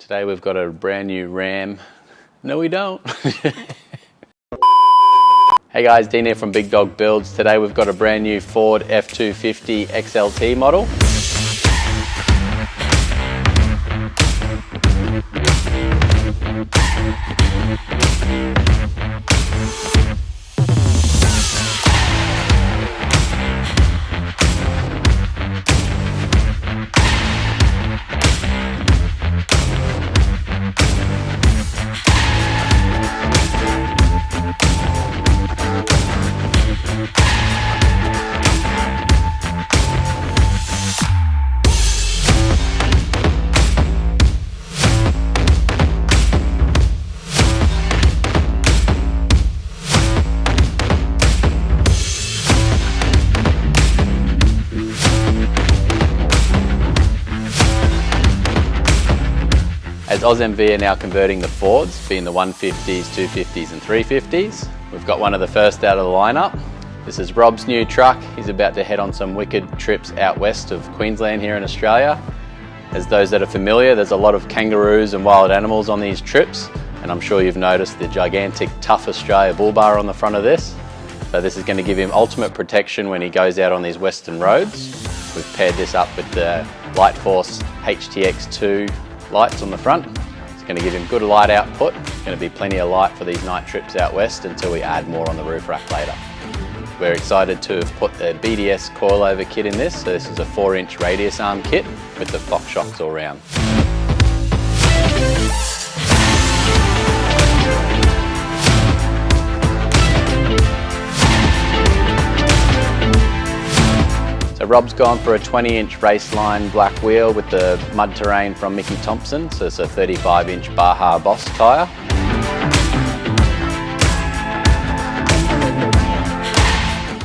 Today we've got a brand new Ram. No, we don't. Hey guys, Dean here from Big Dog Builds. Today we've got a brand new Ford F250 XLT model. As Ausmv are now converting the Fords, being the 150s, 250s and 350s, we've got one of the first out of the lineup. This is Rob's new truck. He's about to head on some wicked trips out west of Queensland here in Australia. As those that are familiar, there's a lot of kangaroos and wild animals on these trips, and I'm sure you've noticed the gigantic Tough Australia bull bar on the front of this. So this is going to give him ultimate protection when he goes out on these western roads. We've paired this up with the Lightforce HTXMK2 lights on the front. It's going to give him good light output. It's going to be plenty of light for these night trips out west until we add more on the roof rack later. We're excited to have put the BDS coilover kit in this. So this is a 4-inch radius arm kit with the Fox shocks all round. So Rob's gone for a 20-inch Raceline black wheel with the mud terrain from Mickey Thompson. So it's a 35-inch Baja Boss tyre.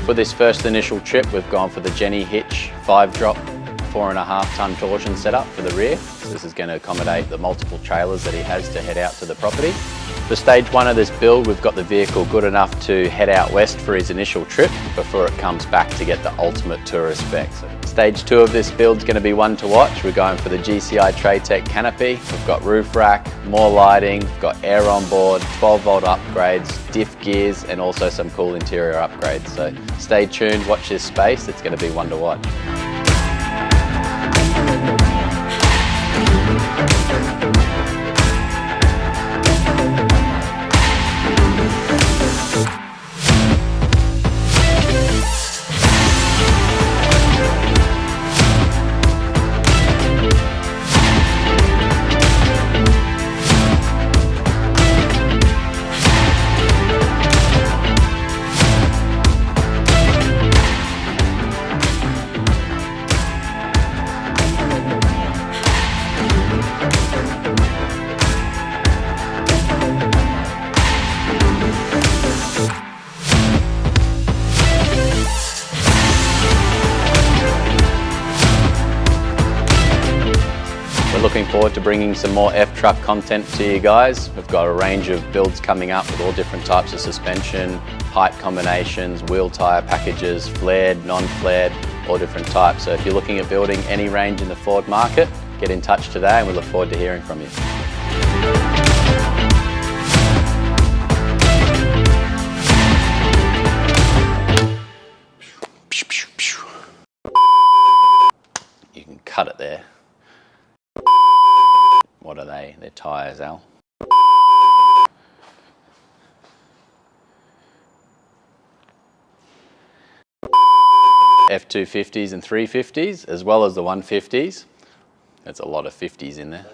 For this first initial trip, we've gone for the Jenny Hitch 5-drop 4.5 ton torsion setup for the rear. So this is going to accommodate the multiple trailers that he has to head out to the property. For stage 1 of this build, we've got the vehicle good enough to head out west for his initial trip before it comes back to get the ultimate tourist spec. So stage 2 of this build is going to be one to watch. We're going for the GCI Tradetech canopy. We've got roof rack, more lighting, we've got air on board, 12-volt upgrades, diff gears, and also some cool interior upgrades. So stay tuned, watch this space. It's going to be one to watch. We're looking forward to bringing some more F-Truck content to you guys. We've got a range of builds coming up with all different types of suspension, height combinations, wheel tyre packages, flared, non-flared, all different types. So if you're looking at building any range in the Ford market, get in touch today and we look forward to hearing from you. You can cut it there. What are they? They're tyres, Al. F250s and 350s, as well as the 150s. There's a lot of 50s in there.